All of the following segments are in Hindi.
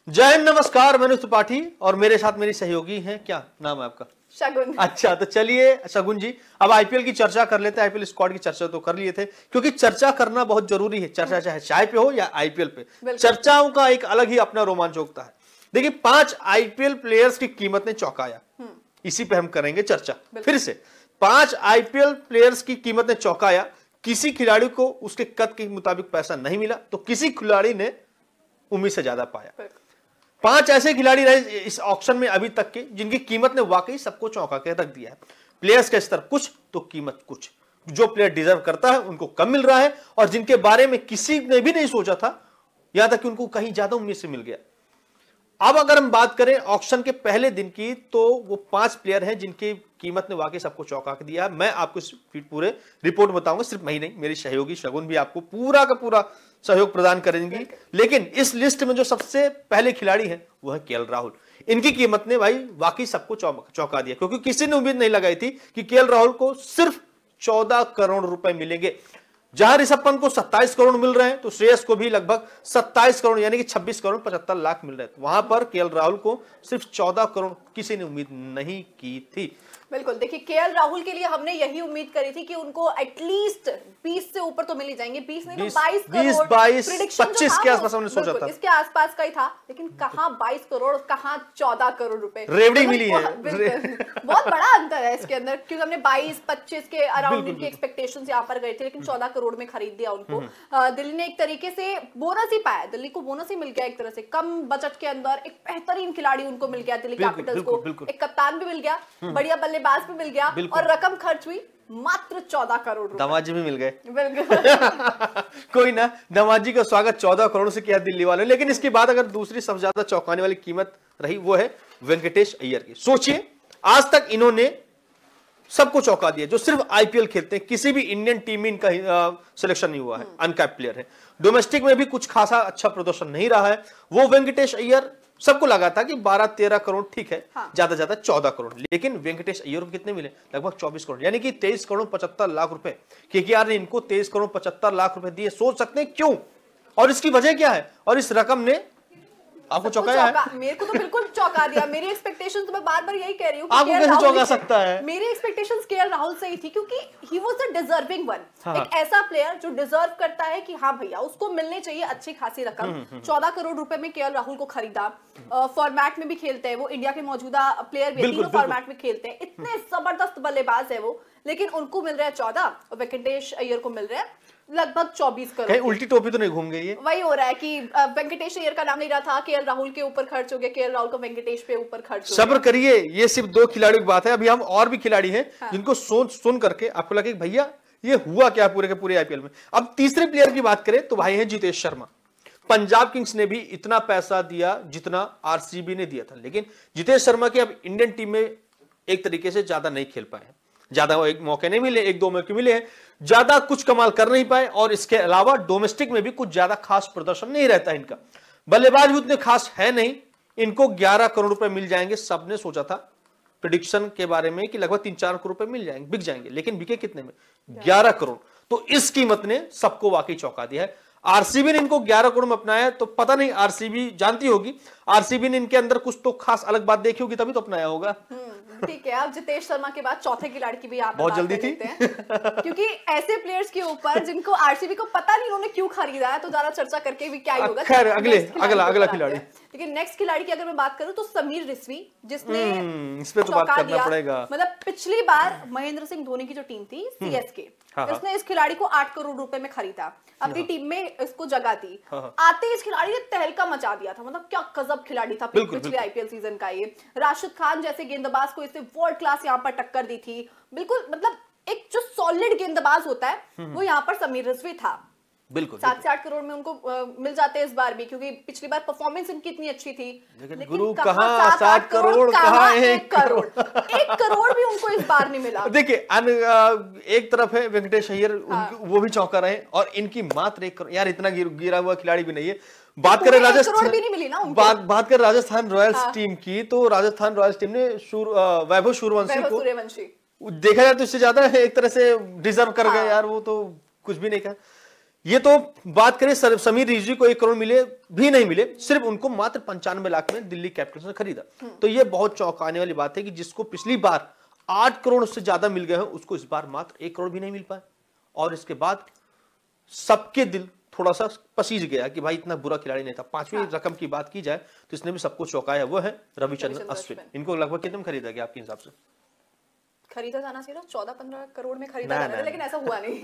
जय हिंद, नमस्कार। मैं त्रिपाठी और मेरे साथ मेरी सहयोगी हैं। क्या नाम है आपका? शगुन। अच्छा, तो चलिए शगुन जी, अब आईपीएल की चर्चा कर लेते हैं। आईपीएल स्क्वाड की चर्चा तो कर लिए थे, क्योंकि चर्चा करना बहुत जरूरी है। चर्चा चाहे चाय पे हो या आईपीएल पे, चर्चाओं का एक अलग ही अपना रोमांच होता है। देखिए, 5 आईपीएल प्लेयर्स की कीमत ने चौंकाया, इसी पे हम करेंगे चर्चा। फिर से 5 आईपीएल प्लेयर्स की कीमत ने चौंकाया। किसी खिलाड़ी को उसके कद के मुताबिक पैसा नहीं मिला, तो किसी खिलाड़ी ने उम्मीद से ज्यादा पाया। 5 ऐसे खिलाड़ी रहे इस ऑक्शन में अभी तक के, जिनकी कीमत ने वाकई सबको चौंका के रख दिया है। प्लेयर्स का स्तर कुछ तो कीमत कुछ। जो प्लेयर डिजर्व करता है उनको कम मिल रहा है, और जिनके बारे में किसी ने भी नहीं सोचा था, यहां तक कि उनको कहीं ज्यादा उम्मीद से मिल गया। अब अगर हम बात करें ऑक्शन के पहले दिन की, तो वो 5 प्लेयर हैं जिनकी कीमत ने वाकई सबको चौंका के दिया। मैं आपको पूरे रिपोर्ट बताऊंगा, सिर्फ मैं ही नहीं, मेरी सहयोगी शगुन भी आपको पूरा का पूरा सहयोग प्रदान करेंगी। लेकिन इस लिस्ट में जो सबसे पहले खिलाड़ी हैं वो है केएल राहुल। इनकी कीमत ने भाई वाकई सबको चौंका दिया, क्योंकि किसी ने उम्मीद नहीं लगाई थी कि केएल राहुल को सिर्फ 14 करोड़ रुपए मिलेंगे। जहां ऋषभ पंत को 27 करोड़ मिल रहे हैं, तो श्रेयस को भी लगभग 27 करोड़ यानी कि 26 करोड़ 75 लाख मिल रहे हैं। वहां पर केएल राहुल को सिर्फ 14 करोड़ किसी ने उम्मीद नहीं की थी। बिल्कुल, देखिए केएल राहुल के लिए हमने यही उम्मीद करी थी कि उनको एटलीस्ट 20 से ऊपर तो मिल ही जाएंगे। 20 नहीं तो 22 करोड़, 25 के आसपास हमने सोचा था, इसके आसपास का ही था। लेकिन कहां 22 करोड़, कहां 14 करोड़ रुपए, रेवड़ी मिली है। बहुत बड़ा अंतर है इसके अंदर, क्योंकि हमने 22-25 के अराउंड इनकी एक्सपेक्टेशंस यहाँ पर गए थे, लेकिन 14 करोड़ में खरीद दिया उनको। दिल्ली ने एक तरीके से बोनस ही पाया, दिल्ली को बोनस ही मिल गया एक तरह से। कम बजट के अंदर एक बेहतरीन खिलाड़ी उनको मिल गया दिल्ली कैपिटल्स को, एक कप्तान भी मिल गया, बढ़िया बल्लेबाज भी मिल गया, और रकम खर्च हुई मात्र 14 करोड़ रुपए। दमाजी भी मिल गए। कोई ना, दमाजी का स्वागत 14 करोड़ से किया दिल्ली वालों। लेकिन इसके बाद अगर दूसरी सबसे ज्यादा चौंकाने वाली कीमत रही, वो है वेंकटेश अय्यर की। सोचिए, आज तक इन्होंने सबको चौंका दिया। जो सिर्फ आईपीएल खेलते हैं, किसी भी इंडियन टीम में इनका सिलेक्शन नहीं हुआ है, अनकैप्ड प्लेयर है। डोमेस्टिक में भी कुछ खासा अच्छा प्रदर्शन नहीं रहा है। वो वेंकटेश अय्यर, सबको लगा था कि 12-13 करोड़ ठीक है, ज्यादा ज्यादा 14 करोड़। लेकिन वेंकटेश अय्यर को कितने मिले? लगभग 24 करोड़, यानी कि 23 करोड़ 75 लाख रुपए। केकेआर ने इनको 23 करोड़ 75 लाख रुपए दिए। सोच सकते हैं क्यों, और इसकी वजह क्या है, और इस रकम ने आपको चौंकाया है? मेरे को तो बिल्कुल चौंका दिया। मेरी एक्सपेक्टेशंस, मैं बार-बार यही कह रही हूं, आपको कैसे चौंका सकता है? मेरी एक्सपेक्टेशंस केएल राहुल से ही थी, क्योंकि he was the deserving one. एक ऐसा प्लेयर जो डिजर्व करता है कि हाँ भैया, उसको मिलने चाहिए अच्छी खासी रकम। 14 करोड़ रुपए में केएल राहुल को खरीदा। फॉर्मेट में भी खेलते हैं वो, इंडिया के मौजूदा प्लेयर भी तीनों फॉर्मेट में खेलते हैं। इतने जबरदस्त बल्लेबाज है वो, लेकिन उनको मिल रहा है 14 और वेंकटेश अय्यर को मिल रहा है लगभग 24 करोड़। कहीं उल्टी टोपी तो नहीं घूम गई है? वही हो रहा है कि वेंकटेश अय्यर का नाम नहीं रहा था, केएल राहुल के ऊपर खर्च हो गया, केएल राहुल का वेंकटेश पे ऊपर खर्च हो गया। सब्र करिए, ये सिर्फ 2 खिलाड़ियों की बात है। अभी हम और भी खिलाड़ी हैं जिनको सुन करके आपको लगे भैया ये हुआ क्या पूरे के पूरे आईपीएल में। अब तीसरे प्लेयर की बात करें तो भाई है जितेश शर्मा। पंजाब किंग्स ने भी इतना पैसा दिया जितना आरसीबी ने दिया था, लेकिन जितेश शर्मा के अब इंडियन टीम में एक तरीके से ज्यादा नहीं खेल पाए, ज्यादा एक मौके नहीं मिले, 1-2 मौके मिले हैं, ज्यादा कुछ कमाल कर नहीं पाए। और इसके अलावा डोमेस्टिक में भी कुछ ज्यादा खास प्रदर्शन नहीं रहता इनका। बल्लेबाज भी उतने खास है नहीं। इनको 11 करोड़ रुपए मिल जाएंगे। सबने सोचा था प्रेडिक्शन के बारे में कि लगभग 3-4 करोड़ रुपए मिल जाएंगे, बिक जाएंगे, लेकिन बिके कितने में? 11 करोड़। तो इस कीमत ने सबको वाकई चौंका दिया है। आरसीबी ने इनको 11 करोड़ में अपनाया, तो पता नहीं, आरसीबी जानती होगी, आरसीबी ने इनके अंदर कुछ तो खास अलग बात देखी होगी, तभी तो अपनाया होगा। ठीक है, अब जितेश शर्मा के बाद चौथे खिलाड़ी की भी आप बहुत जल्दी थी क्योंकि ऐसे प्लेयर्स के ऊपर जिनको आरसीबी को पता नहीं उन्होंने क्यों खरीदा है, तो ज्यादा चर्चा करके भी क्या ही होगा। खैर, अगला खिलाड़ी। लेकिन नेक्स्ट खिलाड़ी की अगर मैं बात करूं तो समीर रिजवी, जिसने इस पे तो बात करना पड़ेगा। मतलब पिछली बार महेंद्र सिंह धोनी की जो टीम थी सीएसके, उसने इस खिलाड़ी को 8 करोड़ रुपए में खरीदा, अपनी टीम में इसको जगह दी। आते ही इस खिलाड़ी ने तहलका मचा दिया था। मतलब क्या गजब खिलाड़ी था पिछले आईपीएल सीजन का ये। राशिद खान जैसे गेंदबाज को इसने वर्ल्ड क्लास यहाँ पर टक्कर दी थी। बिल्कुल, मतलब एक जो सॉलिड गेंदबाज होता है वो यहाँ पर समीर रिजवी था। बिल्कुल 7 से 8 करोड़ में उनको मिल जाते हैं इस बार भी, क्योंकि पिछली बार परफॉर्मेंस इनकी इतनी अच्छी थी। लेकिन गुरु कहां 7 करोड़, कहां 1 करोड़। 1 करोड़ भी उनको इस बार नहीं मिला। देखिए, एक तरफ है वेंकटेश अय्यर, वो भी चौंका रहे, और इनकी मात्र 1 करोड़। यार इतना गिरा हुआ खिलाड़ी भी नहीं है। बात करें राजस्थान, भी नहीं मिली ना बात करें राजस्थान रॉयल्स टीम की, तो राजस्थान रॉयल्स टीम ने वैभव सूर्यवंशी को देखा जाए तो इससे ज्यादा एक तरह से डिजर्व कर गए यार, वो तो कुछ भी नहीं कहा। ये तो बात करें समीर रिजवी को 1 करोड़ मिले भी नहीं मिले, सिर्फ उनको मात्र 95 लाख में दिल्ली कैपिटल्स ने खरीदा। तो ये बहुत चौंकाने वाली बात है कि जिसको पिछली बार 8 करोड़ से ज्यादा मिल गए हैं, उसको इस बार मात्र 1 करोड़ भी नहीं मिल पाए। और इसके बाद सबके दिल थोड़ा सा पसीज गया कि भाई इतना बुरा खिलाड़ी नहीं था। 5वीं रकम की बात की जाए तो इसने भी सबको चौंकाया, वो है रविचंद्रन अश्विन। इनको लगभग कितने में खरीदा गया आपके हिसाब से? खरीदा जाना चाहिए 14-15 करोड़ में खरीदा जाना, लेकिन ऐसा हुआ नहीं।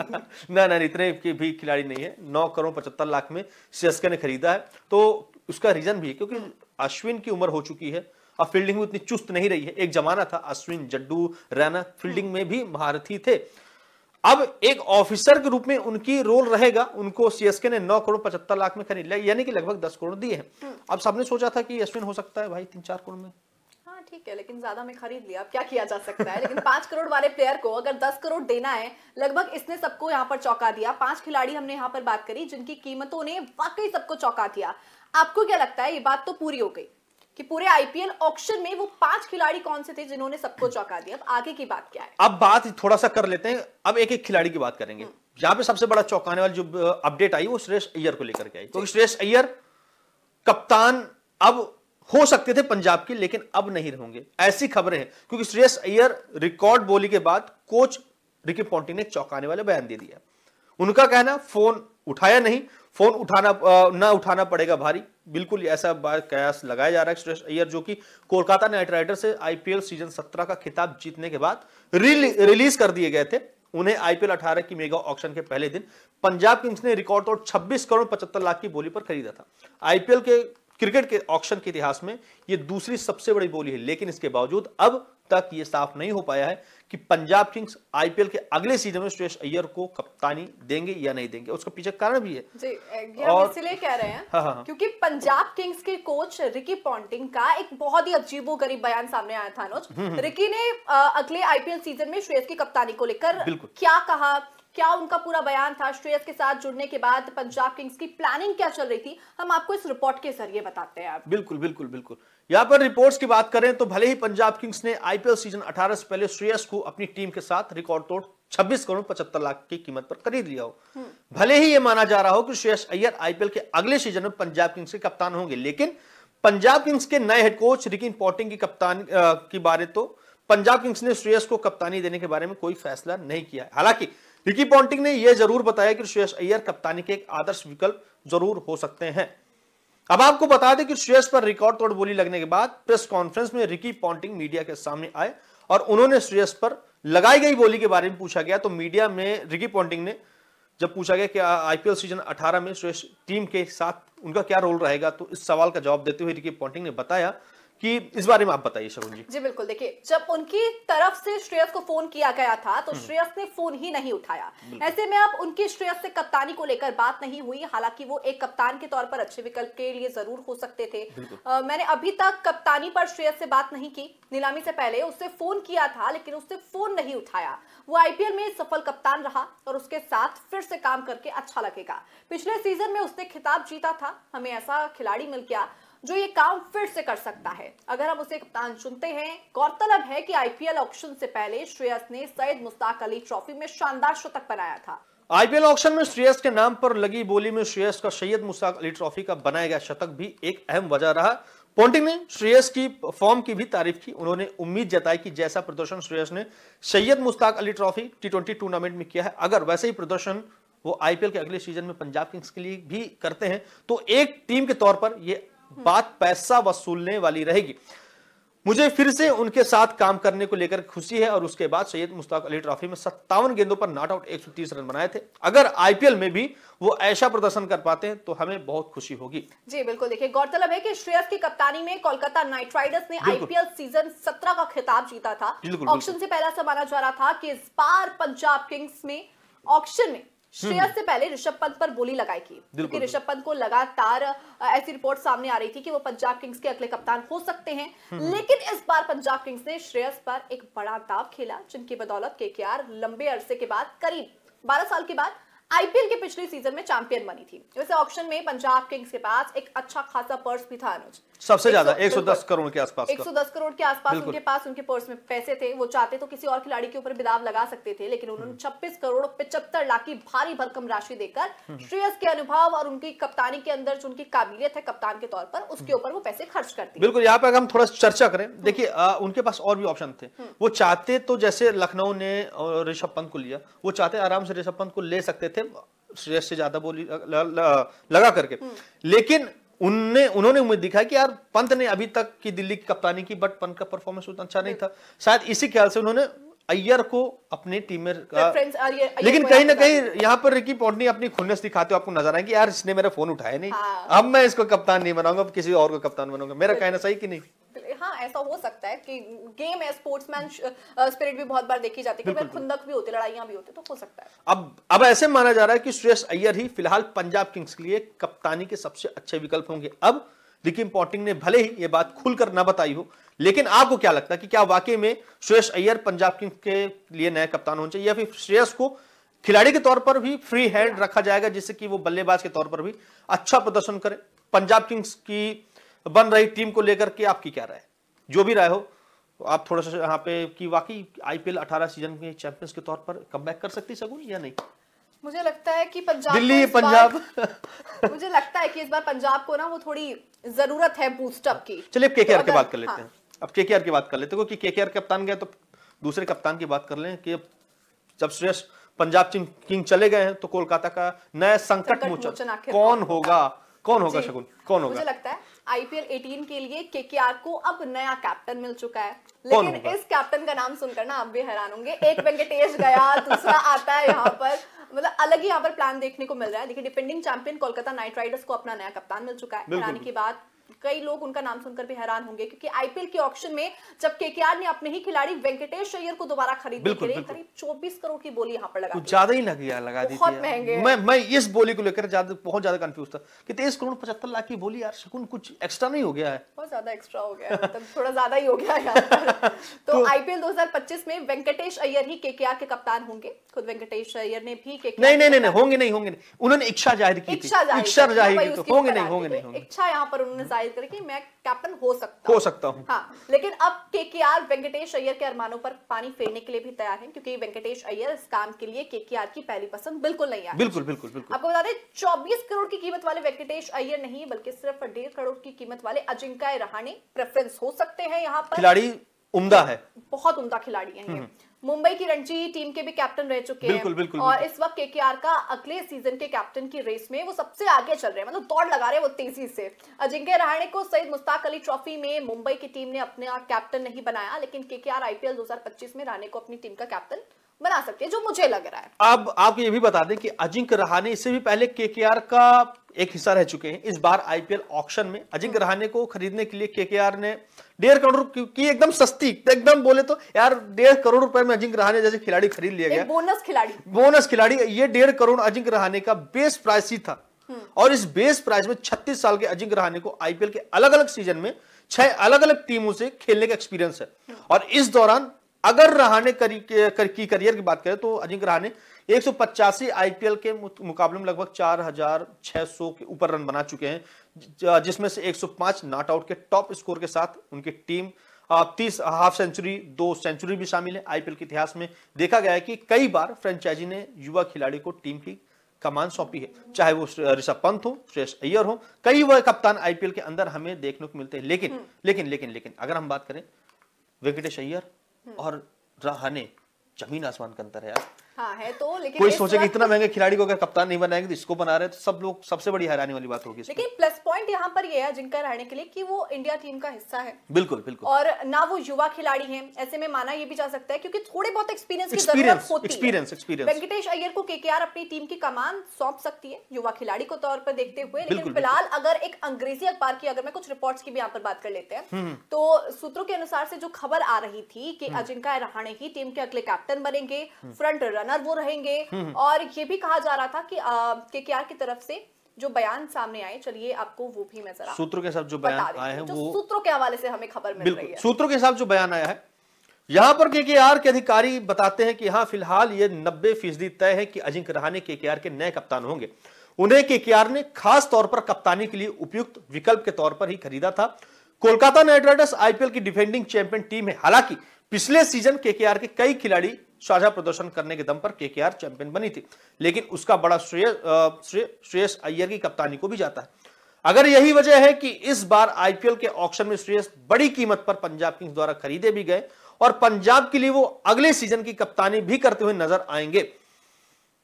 ना इतने के भी खिलाड़ी नहीं है। 9 करोड़ 75 लाख में सीएसके ने खरीदा है। तो उसका रीजन भी है क्योंकि अश्विन की उम्र हो चुकी है, अब फील्डिंग में उतनी चुस्त नहीं रही है। एक जमाना था अश्विन, जड्डू, रैना फील्डिंग में भी महारथी थे। अब एक ऑफिसर के रूप में उनकी रोल रहेगा। उनको सीएसके ने 9 करोड़ 75 लाख में खरीद लिया, यानी कि लगभग 10 करोड़ दिए हैं। अब सबने सोचा था कि अश्विन हो सकता है भाई 3-4 करोड़ में। हाँ ठीक है, लेकिन ज्यादा में खरीद लिया, अब क्या किया जा सकता है। लेकिन 5 करोड़ वाले प्लेयर को अगर 10 करोड़ देना है, लगभग इसने सबको यहाँ पर चौंका दिया। 5 खिलाड़ी हमने यहाँ पर बात करी जिनकी कीमतों ने वाकई सबको चौंका दिया। आपको क्या लगता है, ये बात तो पूरी हो गई कि पूरे आईपीएल ऑक्शन में वो 5 खिलाड़ी कौन से थे जिन्होंने सबको चौंका दिया? अब आगे की बात क्या है? अब बात थोड़ा सा कर लेते हैं, अब एक एक खिलाड़ी की बात करेंगे। यहाँ पे सबसे बड़ा चौंकाने वाली जो अपडेट आई वो श्रेयस अय्यर को लेकर के आई, क्योंकि श्रेयस अय्यर कप्तान अब हो सकते थे पंजाब के, लेकिन अब नहीं रहेंगे, ऐसी खबरें हैं। क्योंकि श्रेयस अय्यर रिकॉर्ड बोली के बाद कोच रिकी पॉन्टिंग ने चौंकाने वाले बयान दे दिया। उनका कहना, फोन उठाया नहीं, फोन ना उठाना पड़ेगा भारी। बिल्कुल ऐसा कयास लगाया जा रहा है। श्रेयस अय्यर जो कि कोलकाता नाइट राइडर्स से आईपीएल सीजन 17 का खिताब जीतने के बाद रिलीज कर दिए गए थे, उन्हें आईपीएल 18 की मेगा ऑक्शन के पहले दिन पंजाब किंग्स ने रिकॉर्ड तोड़ 26 करोड़ 75 लाख की बोली पर खरीदा था। आईपीएल के क्रिकेट के ऑक्शन के इतिहास में यह दूसरी सबसे बड़ी बोली है। लेकिन इसके बावजूद अब तक यह साफ नहीं हो पाया है कि पंजाब किंग्स आईपीएल के अगले सीजन में श्रेयस अय्यर को कप्तानी देंगे या नहीं देंगे। उसका पीछे कारण भी है जी, हम इसलिए कह रहे हैं हाँ। क्योंकि पंजाब किंग्स के कोच रिकी पॉन्टिंग का एक बहुत ही अजीबोगरीब बयान सामने आया था अनुज। रिकी ने अगले आईपीएल सीजन में श्रेयस की कप्तानी को लेकर क्या कहा, क्या उनका पूरा बयान था, श्रेयस के साथ जुड़ने के बाद पंजाब किंग्स की प्लानिंग क्या चल रही थी, हम आपको इस रिपोर्ट के जरिए बताते हैं। बिल्कुल यहां पर रिपोर्ट्स की बात करें तो भले ही पंजाब किंग्स ने आईपीएल सीजन 18 से पहले श्रेयस को अपनी टीम के साथ रिकॉर्ड तोड़ 26 करोड़ 75 लाख की कीमत पर खरीद लिया हो, भले ही यह माना जा रहा हो कि श्रेयस अय्यर आईपीएल के अगले सीजन में पंजाब किंग्स के कप्तान होंगे, लेकिन पंजाब किंग्स के नए हेड कोच रिकी पॉन्टिंग की कप्तान की बारे तो पंजाब किंग्स ने श्रेयस को कप्तानी देने के बारे में कोई फैसला नहीं किया है। हालांकि रिकी पॉन्टिंग ने यह जरूर बताया कि श्रेयस अय्यर कप्तानी के एक आदर्श विकल्प जरूर हो सकते हैं। अब आपको बता दें कि श्रेयस पर रिकॉर्ड तोड़ बोली लगने के बाद प्रेस कॉन्फ्रेंस में रिकी पॉन्टिंग मीडिया के सामने आए और उन्होंने श्रेयस पर लगाई गई बोली के बारे में पूछा गया। तो मीडिया में रिकी पॉन्टिंग ने जब पूछा गया कि आईपीएल सीजन 18 में श्रेयस टीम के साथ उनका क्या रोल रहेगा, तो इस सवाल का जवाब देते हुए रिकी पॉन्टिंग ने बताया कि इस बारे में आप बताइए शगुन जी। जी बिल्कुल, देखिए जब उनकी तरफ से श्रेयस को फोन किया गया था तो श्रेयस ने फोन ही नहीं उठाया। ऐसे में अब उनकी श्रेयस से कप्तानी को लेकर बात नहीं हुई। हालांकि वो एक कप्तान के तौर पर अच्छे विकल्प के लिए जरूर हो सकते थे। मैंने अभी तक कप्तानी पर श्रेयस से बात नहीं की, नीलामी से पहले उससे फोन किया था लेकिन उससे फोन नहीं उठाया। वो आईपीएल में सफल कप्तान रहा और उसके साथ फिर से काम करके अच्छा लगेगा। पिछले सीजन में उसने खिताब जीता था, हमें ऐसा खिलाड़ी मिल गया जो ये काम फिर से कर सकता है अगर हम उसे कप्तान चुनते हैं। गौरतलब है कि आईपीएल ऑक्शन से पहले श्रेयस ने सैयद मुश्ताक अली ट्रॉफी में शानदार शतक बनाया था। आईपीएल ऑक्शन में श्रेयस के नाम पर लगी बोली में श्रेयस का सैयद मुश्ताक अली ट्रॉफी का बनाया गया शतक भी एक अहम वजह रहा। पॉन्टिंग ने श्रेयस की फॉर्म की भी तारीफ की। उन्होंने उम्मीद जताई कि जैसा प्रदर्शन श्रेयस ने Syed Mushtaq Ali trophy T20 tournament में किया है, अगर वैसे ही प्रदर्शन वो आईपीएल के अगले सीजन में पंजाब किंग्स के लिए भी करते हैं तो एक टीम के तौर पर यह बात पैसा वसूलने वाली रहेगी। मुझे फिर से उनके साथ काम करने को लेकर खुशी है। और उसके बाद सैयद मुश्ताक अली ट्रॉफी में 57 गेंदों पर नॉट आउट 130 रन बनाए थे। अगर आईपीएल में भी वो ऐसा प्रदर्शन कर पाते हैं तो हमें बहुत खुशी होगी। जी बिल्कुल, देखिए गौरतलब है कि श्रेयस की कप्तानी में कोलकाता नाइट राइडर्स ने आईपीएल सीजन 17 का खिताब जीता था। ऑक्शन से पहले ऐसा माना जा रहा था कि इस बार पंजाब किंग्स में ऑक्शन में श्रेयस से पहले ऋषभ पंत पर बोली लगाई थी, क्योंकि ऋषभ पंत को लगातार ऐसी रिपोर्ट सामने आ रही थी कि वो पंजाब किंग्स के अगले कप्तान हो सकते हैं। लेकिन इस बार पंजाब किंग्स ने श्रेयस पर एक बड़ा दाव खेला, जिनकी बदौलत केकेआर लंबे अरसे के बाद करीब 12 साल के बाद आईपीएल के पिछले सीजन में चैंपियन बनी थी। वैसे ऑक्शन में पंजाब किंग्स के पास एक अच्छा खासा पर्स भी था अनुज, सबसे ज्यादा 110 करोड़ के आसपास 110 करोड़ के आसपास उनके पास उनके पर्स में पैसे थे। वो चाहते तो किसी और खिलाड़ी के ऊपर भी दाव लगा सकते थे, लेकिन उन्होंने 26 करोड़ 75 लाख की भारी भरकम राशि देकर श्रेयस के अनुभव और उनकी कप्तानी के अंदर जो उनकी काबिलियत है कप्तान के तौर पर, उसके ऊपर वो पैसे खर्च करते। बिल्कुल, यहाँ पे अगर हम थोड़ा चर्चा करें, देखिए उनके पास और भी ऑप्शन थे। वो चाहते तो जैसे लखनऊ ने ऋषभ पंत को लिया, वो चाहते आराम से ऋषभ पंत को ले सकते थे श्रेयस से ज्यादा बोली लगा करके, लेकिन उन्होंने उम्मीद दिखाई कि यार पंत ने अभी तक की दिल्ली की कप्तानी की, बट पंत का परफॉर्मेंस उतना अच्छा नहीं था। शायद इसी ख्याल से उन्होंने अय्यर को अपनी टीम में लेकिन कहीं ना कहीं यहाँ पर रिकी पॉन्टिंग अपनी खुन्नस दिखाते हुए आपको नजर आए कि यार इसने मेरा फोन उठाया नहीं, अब मैं इसको कप्तान नहीं बनाऊंगा, अब किसी और को कप्तान बनाऊंगा। मेरा कहना सही कि नहीं? हाँ, ऐसा हो सकता है कि गेम है, स्पोर्ट्समैन स्पिरिट भी बहुत बार देखी जाती है, खुंदक भी होती, लड़ाइयां भी होती, तो हो सकता है। अब ऐसे माना जा रहा है कि श्रेयस अय्यर ही फिलहाल पंजाब किंग्स के लिए कप्तानी के सबसे अच्छे विकल्प होंगे। अब रिकी पॉन्टिंग ने भले ही ये बात खुलकर ना बताई हो, लेकिन आपको क्या लगता है कि क्या वाकई में श्रेयस अय्यर पंजाब किंग्स के लिए नए कप्तान होने चाहिए, या फिर श्रेयस को खिलाड़ी के तौर पर भी फ्री हैंड रखा जाएगा जिससे कि वो बल्लेबाज के तौर पर भी अच्छा प्रदर्शन करे? पंजाब किंग्स की बन रही टीम को लेकर के आपकी क्या राय? जो भी राय हो आप थोड़ा सा यहाँ पे कि वाकई आईपीएल 18 सीजन के चैंपियंस के तौर पर कमबैक कर सकती शगुन या नहीं? मुझे लगता है कि पंजाब दिल्ली पंजाब मुझे लगता है कि इस बार पंजाब को ना वो थोड़ी जरूरत है बूस्टअप की। चलिए केकेआर की बात कर लेते हैं। अब केकेआर की बात कर लेते हैं, क्योंकि केकेआर कप्तान गए तो दूसरे कप्तान की बात कर लें कि जब श्रेयस पंजाब किंग चले गए हैं तो कोलकाता का नया संकट मोचन कौन होगा शगुन, कौन होगा? मुझे लगता है आईपीएल 18 के लिए केकेआर को अब नया कैप्टन मिल चुका है, लेकिन इस कैप्टन का नाम सुनकर ना आप भी हैरान होंगे। एक वेंकटेश गया, दूसरा आता है यहाँ पर, मतलब अलग ही यहाँ पर प्लान देखने को मिल रहा है। देखिए, defending champion Kolkata night Riders को अपना नया कप्तान मिल चुका है। हैरानी की बात, कई लोग उनका नाम सुनकर भी हैरान होंगे, क्योंकि आईपीएल के ऑक्शन में जब केकेआर ने अपने ही खिलाड़ी वेंकटेश अय्यर को दोबारा खरीदने के लिए करीब 24 करोड़ की बोली यहाँ पर लगा दी, ज्यादा ही लगा दी थी। मैं इस बोली को लेकर बहुत ज्यादा कंफ्यूज था कि 23 करोड़ 75 लाख की बोली, यार शगुन कुछ एक्स्ट्रा नहीं हो गया है? बहुत ज्यादा एक्स्ट्रा हो गया है, मतलब थोड़ा ज्यादा ही हो गया है यहाँ पर। तो आईपीएल 2025 में वेंकटेश अय्यर ही केकेआर के कप्तान होंगे। खुद वेंकटेश अय्यर ने भी नहीं होंगे नहीं, उन्होंने इच्छा जाहिर की थी, इच्छा जाहिर की, होंगे नहीं, इच्छा यहाँ पर उन्होंने जाहिर करी कि मैं कैप्टन हो सकता हूँ। हाँ, लेकिन अब केकेआर वेंकटेश अय्यर के अरमानों पर पानी फेरने के लिए भी तैयार है, क्योंकि वेंकटेश अय्यर इस काम के लिए केकेआर की पहली पसंद बिल्कुल नहीं है। बिल्कुल। आपको बता दें, 24 करोड़ की कीमत वाले वेंकटेश अय्यर नहीं, बल्कि सिर्फ 1.5 करोड़ की कीमत वाले अजिंक्य रहाणे प्रेफरेंस हो सकते हैं यहाँ पर। खिलाड़ी उम्दा है, बहुत उम्दा खिलाड़ी है। मुंबई की रणजी टीम के भी कैप्टन रह चुके हैं, बिल्कुल। और इस वक्त केकेआर का अगले सीजन के कैप्टन की रेस में वो सबसे आगे चल रहे हैं, मतलब दौड़ लगा रहे हैं वो तेजी से। अजिंक्य रहाणे को सईद मुश्ताक अली ट्रॉफी में मुंबई की टीम ने अपना कैप्टन नहीं बनाया, लेकिन केकेआर आईपीएल 2025 में रहाणे को अपनी टीम का कैप्टन बना सकते हैं, जो मुझे लग रहा है। अब आप ये भी बता दें कि अजिंक्य रहाणे इससे भी पहले केकेआर का एक हिस्सा रह चुके हैं। इस बार आईपीएल ऑक्शन में अजिंक्य रहाणे को खरीदने के लिए केकेआर ने 1.5 करोड़ की एकदम सस्ती, एकदम बोले तो यार 1.5 करोड़ रुपए में अजिंक्य रहाणे जैसे खिलाड़ी खरीद लिया गया, बोनस खिलाड़ी। ये 1.5 करोड़ अजिंक्य रहाणे का बेस प्राइस ही था, और इस बेस प्राइस में 36 साल के अजिंक्य रहाणे को आईपीएल के अलग अलग सीजन में 6 अलग अलग टीमों से खेलने का एक्सपीरियंस है। और इस दौरान अगर रहाणे की करियर की बात करें तो अजिंक्य रहाणे 185 आईपीएल के मुकाबले में लगभग 4600 के ऊपर रन बना चुके हैं, जिसमें से 105 नॉट आउट के टॉप स्कोर के साथ उनकी टीम 30 हाफ सेंचुरी, 2 सेंचुरी भी शामिल है। आईपीएल के इतिहास में देखा गया है कि कई बार फ्रेंचाइजी ने युवा खिलाड़ी को टीम की कमान सौंपी है, चाहे वो ऋषभ पंत हो, श्रेयस अय्यर हो, कई वह कप्तान आईपीएल के अंदर हमें देखने को मिलते हैं। लेकिन अगर हम बात करें वेंकटेश अय्यर और रहाणे, जमीन आसमान का अंतर है यार। हाँ है तो, लेकिन कोई सोचे कि इतना महंगे खिलाड़ी को अगर कप्तान नहीं बनाएंगे तो इसको बना रहे हैं, तो सब लोग सबसे बड़ी हैरानी वाली बात होगी। लेकिन प्लस पॉइंट यहाँ पर ये है अजिंक्य रहाणे के लिए कि वो इंडिया टीम का हिस्सा है। बिल्कुल और ना वो युवा खिलाड़ी हैं, ऐसे में माना ये भी जा सकता है क्योंकि थोड़े बहुत एक्सपीरियंस की जरूरत होती है। वेंकटेश अय्यर को केकेआर अपनी टीम की कमान सौंप सकती है युवा खिलाड़ी को तौर पर देखते हुए। लेकिन फिलहाल अगर एक अंग्रेजी अखबार की अगर मैं कुछ रिपोर्ट्स की भी यहाँ पर बात कर लेते हैं, तो सूत्रों के अनुसार से जो खबर आ रही थी कि अजिंक्य रहाणे ही टीम के अगले कैप्टन बनेंगे, फ्रंट रनर वो रहेंगे, और ये भी कहा जा रहा था कि केकेआर की तरफ से जो बयान सामने आए, चलिए आपको वो भी मैं जरा सूत्रों के साथ जो बयान आए हैं, वो सूत्रों के हवाले से हमें खबर मिल रही है। सूत्रों के साथ जो बयान आया है यहां पर केकेआर के अधिकारी बताते हैं कि हाँ फिलहाल ये 90% तय है कि अजिंक्य रहाणे केकेआर के नए कप्तान होंगे। उन्हें केकेआर ने खास तौर पर कप्तानी के लिए उपयुक्त विकल्प के तौर पर ही खरीदा था। कोलकाता नाइट राइडर्स आईपीएल की डिफेंडिंग चैंपियन टीम है। हालांकि पिछले सीजन केकेआर के कई खिलाड़ी साझा प्रदर्शन करने के दम पर केकेआर चैंपियन बनी थी, लेकिन उसका बड़ा श्रेयस अय्यर की कप्तानी को भी जाता है। अगर यही वजह है कि इस बार आईपीएल के ऑक्शन में श्रेयस बड़ी कीमत पर पंजाब किंग्स द्वारा खरीदे भी गए और पंजाब के लिए वो अगले सीजन की कप्तानी भी करते हुए नजर आएंगे।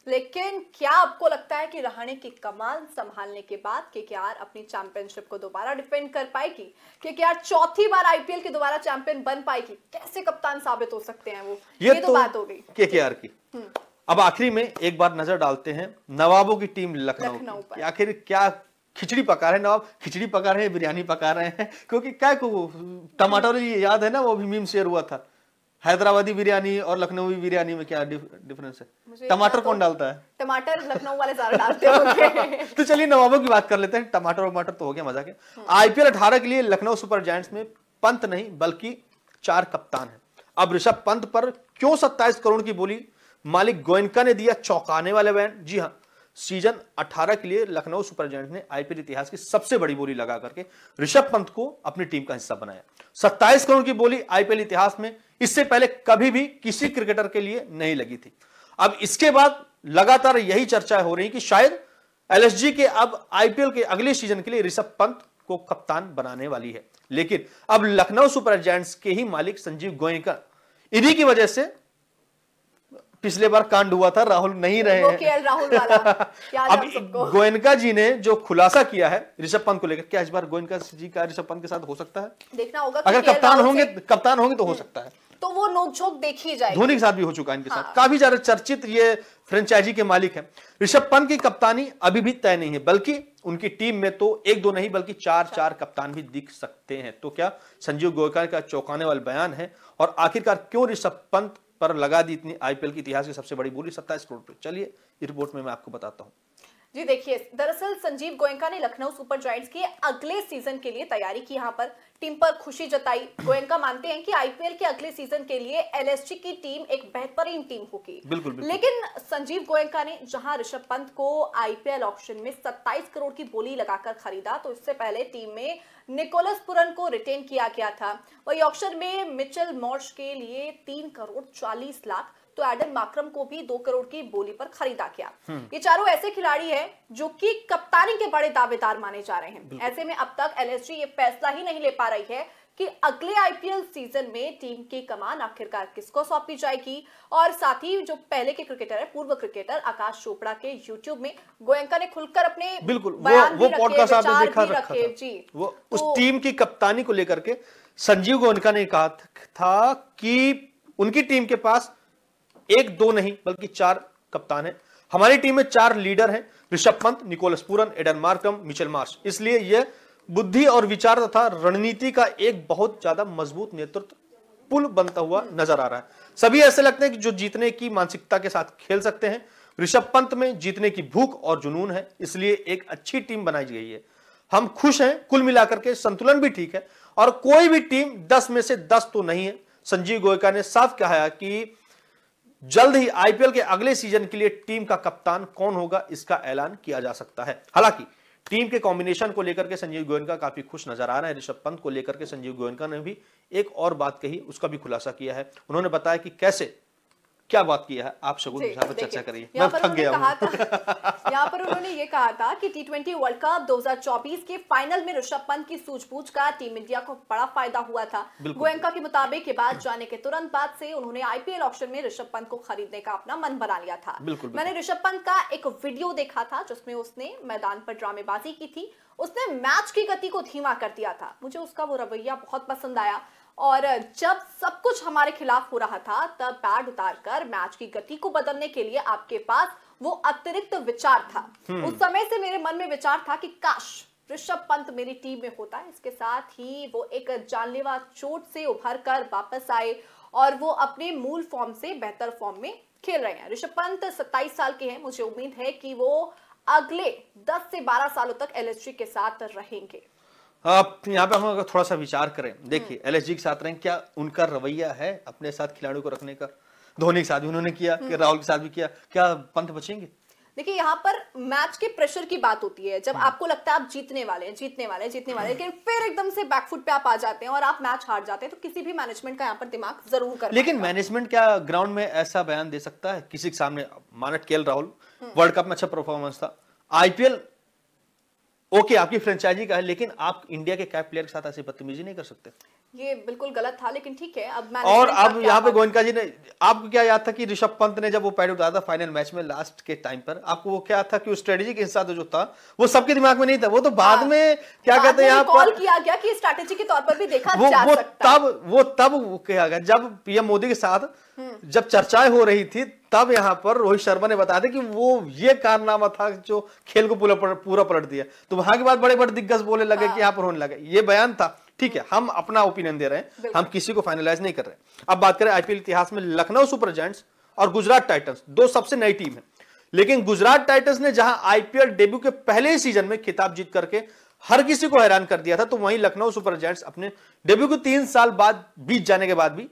लेकिन क्या आपको लगता है कि रहाणे की कमान संभालने के बाद केकेआर अपनी चैंपियनशिप को दोबारा डिफेंड कर पाएगी? केकेआर चौथी बार आईपीएल की दोबारा चैंपियन बन पाएगी? कैसे कप्तान साबित हो सकते हैं वो? ये तो बात हो गई केकेआर की। अब आखिरी में एक बार नजर डालते हैं नवाबों की टीम लखनऊ पर। आखिर क्या खिचड़ी पका रहे हैं नवाब? खिचड़ी पका रहे हैं, बिरयानी पका रहे हैं, क्योंकि क्या को टमाटर याद है ना, वो भी मीम शेयर हुआ था। हैदराबादी बिरयानी और लखनवी बिरयानी में क्या डिफरेंस है? टमाटर कौन डालता है? टमाटर लखनऊ वाले ज्यादा डालते होंगे। तो चलिए नवाबों की बात कर लेते हैं। टमाटर तो हो गया मजाक है। आईपीएल 18 के लिए लखनऊ सुपर जायंट्स में पंत नहीं बल्कि 4 कप्तान हैं। अब ऋषभ पंत पर क्यों 27 करोड़ की बोली? मालिक गोयनका ने दिया चौंकाने वाले बयान। जी हां, सीजन 18 के लिए लखनऊ सुपर जायंट्स ने आईपीएल इतिहास की सबसे बड़ी बोली लगा करके ऋषभ पंत को अपनी टीम का हिस्सा बनाया। 27 करोड़ की बोली आईपीएल इतिहास में इससे पहले कभी भी किसी क्रिकेटर के लिए नहीं लगी थी। अब इसके बाद लगातार यही चर्चा हो रही कि शायद एलएसजी के अब आईपीएल के अगले सीजन के लिए ऋषभ पंत को कप्तान बनाने वाली है। लेकिन अब लखनऊ सुपर जायंट्स के ही मालिक संजीव गोयनका, इन्हीं की वजह से पिछले बार कांड हुआ था, राहुल नहीं रहे हैं। केएल राहुल वाला अब गोयनका जी ने जो खुलासा किया है ऋषभ पंत को लेकर, क्या इस बार गोयनका जी का ऋषभ पंत के साथ हो सकता है? देखना होगा। अगर कप्तान होंगे तो हो सकता है, तो वो नोकझोंक देखी जाएगी। धोनी के साथ भी हो चुका है इनके साथ। काफी ज्यादा चर्चित ये फ्रेंचाइजी के मालिक हैं। ऋषभ पंत की कप्तानी अभी भी तय नहीं है, बल्कि उनकी टीम में तो 1-2 नहीं बल्कि 4 कप्तान भी दिख सकते हैं। तो क्या संजीव गोयनका का चौंकाने वाला बयान है? और आखिरकार क्यों ऋषभ पंत पर लगा दी इतनी आईपीएल की इतिहास की सबसे बड़ी बोली 27 करोड़ पे? चलिए इस रिपोर्ट में मैं आपको बताता हूं। जी देखिए, दरअसल संजीव गोयनका ने लखनऊ सुपर जायंट्स के अगले सीजन के लिए तैयारी की। यहाँ पर टीम पर खुशी जताई। गोयनका मानते हैं कि आईपीएल के अगले सीजन के लिए एलएसजी की टीम एक बेहतरीन टीम होगी। बिल्कुल। लेकिन संजीव गोयनका ने जहां ऋषभ पंत को आईपीएल ऑक्शन में 27 करोड़ की बोली लगाकर खरीदा, तो इससे पहले टीम में निकोलस पुरन को रिटेन किया गया था। वही ऑक्शन में मिचेल मार्श के लिए 3 करोड़ 40 लाख, तो एडम माक्रम को भी 2 करोड़ की बोली पर खरीदा गया। ये चारों ऐसे खिलाड़ी हैं जो कि कप्तानी के बड़े दावेदार माने जा रहे हैं। ऐसे में अब तक एलएसजी ये फैसला ही नहीं ले पा रही है कि अगले आईपीएल सीजन में टीम की कमान आखिरकार किसको सौंपी जाएगी। और साथ ही जो पहले के क्रिकेटर है, पूर्व क्रिकेटर आकाश चोपड़ा के यूट्यूब में गोयनका ने खुलकर अपने वो पॉडकास्ट आपने देखा रखा जी, वो उस टीम की कप्तानी को लेकर के संजीव गोयनका ने कहा था कि उनकी टीम के पास 1-2 नहीं बल्कि 4 कप्तान हैं। हमारी टीम में 4 लीडर हैं, Rishabh Pant, Nicholas Pooran, Aiden Markram, Mitchell Marsh. इसलिए यह बुद्धि और विचार तथा रणनीति का एक बहुत ज्यादा मजबूत नेतृत्व पुल बनता हुआ नजर आ रहा है। सभी ऐसे लगते हैं कि जो जीतने की मानसिकता के साथ खेल सकते हैं। ऋषभ पंत में जीतने की भूख और जुनून है, इसलिए एक अच्छी टीम बनाई गई है। हम खुश हैं, कुल मिलाकर के संतुलन भी ठीक है और कोई भी टीम 10 में से 10 तो नहीं है। संजीव गोयनका ने साफ कहा है कि जल्द ही आईपीएल के अगले सीजन के लिए टीम का कप्तान कौन होगा इसका ऐलान किया जा सकता है। हालांकि टीम के कॉम्बिनेशन को लेकर के संजीव गोयनका काफी खुश नजर आ रहे हैं। ऋषभ पंत को लेकर के संजीव गोयनका ने भी एक और बात कही, उसका भी खुलासा किया है। उन्होंने बताया कि कैसे क्या बात किया है। आप शगुन पर चर्चा करिए, मैं थक गया हूं। यहाँ पर उन्होंने ये कहा था कि टी20 वर्ल्ड कप 2024 के फाइनल में ऋषभ पंत की सूझबूझ का टीम इंडिया को बड़ा फायदा हुआ था। गोयनका के मुताबिक के बाद जाने के तुरंत बाद से उन्होंने आईपीएल ऑक्शन में ऋषभ पंत को खरीदने का अपना मन बना लिया था। मैंने ऋषभ पंत का एक वीडियो देखा था जिसमें उसने मैदान पर ड्रामेबाजी की थी। उसने मैच की गति को धीमा कर दिया था। मुझे उसका वो रवैया बहुत पसंद आया। और जब सब कुछ हमारे खिलाफ हो रहा था तब पैड उतारकर मैच की गति को बदलने के लिए आपके पास वो अतिरिक्त विचार था। उस समय से मेरे मन में विचार था कि काश ऋषभ पंत मेरी टीम में होता। इसके साथ ही वो एक जानलेवा चोट से उभर कर वापस आए और वो अपने मूल फॉर्म से बेहतर फॉर्म में खेल रहे हैं। ऋषभ पंत 27 साल के हैं। मुझे उम्मीद है कि वो अगले 10 से 12 सालों तक एलएसजी के साथ रहेंगे। आप यहाँ पे हम अगर थोड़ा सा विचार करें, देखिए एलएसजी के साथ रहें, क्या उनका रवैया है अपने साथ खिलाड़ियों को रखने का? धोनी के साथ भी उन्होंने किया, कि राहुल के साथ भी किया, क्या पंत बचेंगे? देखिए यहाँ पर मैच के प्रेशर की बात होती है, जब आपको लगता है आप जीतने वाले हैं, लेकिन फिर एकदम से बैकफुट पे आप आ जाते हैं और आप मैच हार जाते हैं, तो किसी भी मैनेजमेंट का यहाँ पर दिमाग जरूर कर। लेकिन मैनेजमेंट क्या ग्राउंड में ऐसा बयान दे सकता है किसी के सामने? माना केएल राहुल वर्ल्ड कप में अच्छा परफॉर्मेंस था, आईपीएल ओके आपकी फ्रेंचाइजी का है, लेकिन आप इंडिया के कैप प्लेयर के साथ ऐसी बदतमीजी नहीं कर सकते। ये बिल्कुल गलत था, लेकिन ठीक है। और अब यहाँ पे गोयनका जी ने, आपको क्या याद था कि ऋषभ पंत ने जब वो पैड उठाया था फाइनल मैच में लास्ट के टाइम पर, आपको वो क्या था कि वो स्ट्रेटेजी के हिसाब से जो था वो सबके दिमाग में नहीं था, वो तो बाद में क्या कहते हैं यहाँ कॉल किया गया कि स्ट्रेटेजी के तौर पर भी देखा जा सकता है। तब किया गया जब पीएम मोदी के साथ जब चर्चाएं हो रही थी, तब यहाँ पर रोहित शर्मा ने बताया था कि वो ये कारनामा था जो खेल को पूरा पलट दिया। तो वहां के बाद बड़े बड़े दिग्गज बोलने लगे कि यहाँ पर होने लगे, ये बयान था। ठीक है, हम अपना ओपिनियन दे रहे हैं, हम किसी को फाइनलाइज नहीं कर रहे। अब बात करें आईपीएल इतिहास में, लखनऊ सुपर जायंट्स और गुजरात टाइटंस दो सबसे नई टीम है, लेकिन गुजरात टाइटंस ने जहां आईपीएल डेब्यू के पहले ही सीजन में खिताब जीत करके हर किसी को हैरान कर दिया था, तो वहीं लखनऊ सुपर जायंट्स अपने डेब्यू को 3 साल बाद बीत जाने के बाद भी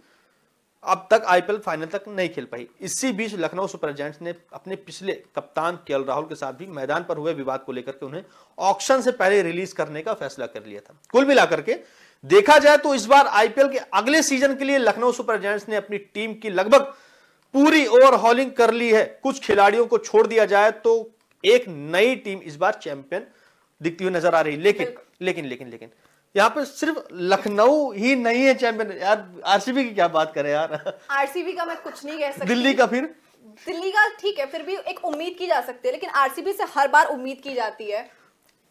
अब तक आईपीएल फाइनल तक नहीं खेल पाई। इसी बीच लखनऊ सुपर जायंट्स ने अपने पिछले कप्तान केएल राहुल के साथ भी मैदान पर हुए विवाद को लेकर के उन्हें ऑक्शन से पहले रिलीज करने का फैसला कर लिया था। कुल मिलाकर के देखा जाए तो इस बार आईपीएल के अगले सीजन के लिए लखनऊ सुपर जायंट्स ने अपनी टीम की लगभग पूरी ओवरहॉलिंग कर ली है। कुछ खिलाड़ियों को छोड़ दिया जाए तो एक नई टीम इस बार चैंपियन दिखती हुई नजर आ रही। लेकिन यहाँ पे सिर्फ लखनऊ ही नहीं है चैंपियन यार, आरसीबी की क्या बात करें यार। आरसीबी का मैं कुछ नहीं कह सकती। दिल्ली का ठीक है, फिर भी एक उम्मीद की जा सकती है, लेकिन आरसीबी से हर बार उम्मीद की जाती है,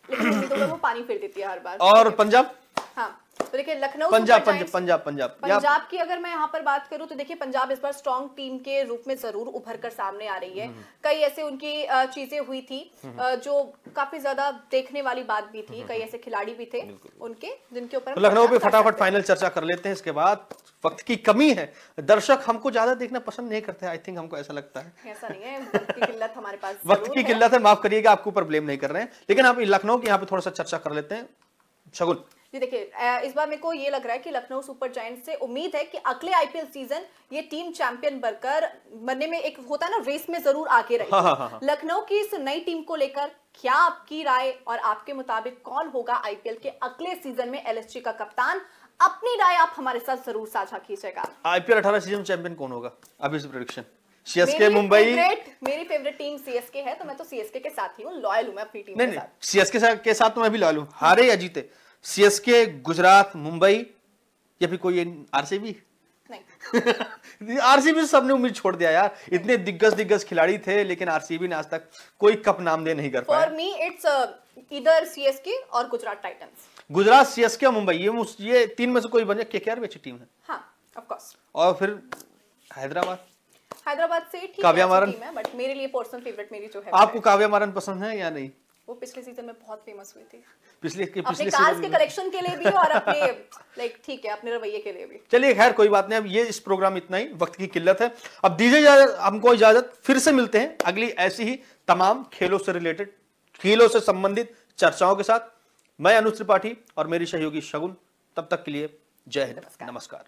लेकिन उम्मीदों में वो पानी फेर देती है हर बार। और पंजाब, हाँ तो देखिए लखनऊ पंजाब की अगर मैं यहाँ पर बात करूं तो देखिए पंजाब इस बार स्ट्रॉन्ग टीम के रूप में जरूर उभर कर सामने आ रही है। कई ऐसे उनकी चीजें हुई थी जो काफी ज्यादा देखने वाली बात भी थी, कई ऐसे खिलाड़ी भी थे उनके जिनके ऊपर लखनऊ पे फटाफट फाइनल चर्चा कर लेते हैं, इसके बाद वक्त की कमी है, दर्शक हमको ज्यादा देखना पसंद नहीं करते। आई थिंक हमको ऐसा लगता है, ऐसा नहीं है, वक्त की किल्लत हमारे पास वक्त की किल्लत है, माफ करिएगा, आपके ऊपर ब्लेम नहीं कर रहे हैं, लेकिन आप लखनऊ की यहाँ पे थोड़ा सा चर्चा कर लेते हैं। शगुन जी देखिए, इस बार मेरे को ये लग रहा है कि लखनऊ सुपर जायंट्स से उम्मीद है कि अगले आईपीएल सीजन ये टीम चैंपियन बनने में एक होता है ना रेस में जरूर आगे रहेगी। हाँ। लखनऊ की इस नई टीम को लेकर क्या आपकी राय और आपके मुताबिक कौन होगा आईपीएल के अगले सीजन में एलएसजी का कप्तान? अपनी राय आप हमारे साथ जरूर साझा कीजिएगा। आईपीएल 18 सीजन चैंपियन कौन होगा? अभी से प्रेडिक्शन। सीएसके मुंबई, मेरी फेवरेट टीम सीएसके है, तो मैं तो सीएसके के साथ ही हूँ, लॉयल हूँ मैं अपनी टीम के साथ। सीएसके के साथ तो मैं भी लॉयल हूँ, हारे या जीते। सीएसके, गुजरात, मुंबई या फिर कोई आरसीबी? नहीं आरसीबी से सबने उम्मीद छोड़ दिया यार, इतने दिग्गज खिलाड़ी थे, लेकिन आरसीबी ने आज तक कोई कप नाम दे नहीं कर पाया। For me it's either CSK और गुजरात टाइटंस। गुजरात, सीएसके और मुंबई, ये तीन में से कोई बन जाए। केकेआर भी अच्छी टीम है, हाँ ऑफ कोर्स। और फिर हैदराबाद से ठीक काव्या मारन है, बट मेरे लिए पर्सनल फेवरेट मेरी जो है। आपको काव्या मारन पसंद है या नहीं? वो पिछले सीजन में बहुत फेमस हुई थी, पिछले कार्स के कलेक्शन के लिए भी और अपने ठीक है अपने रवैये के लिए भी। चलिए खैर कोई बात नहीं, अब ये इस प्रोग्राम इतना ही, वक्त की किल्लत है। अब दीजिए हमको इजाजत, फिर से मिलते हैं अगली ऐसी ही तमाम खेलों से रिलेटेड, खेलों से संबंधित चर्चाओं के साथ। मैं अनुज त्रिपाठी और मेरी सहयोगी शगुन, तब तक के लिए जय हिंद, नमस्कार।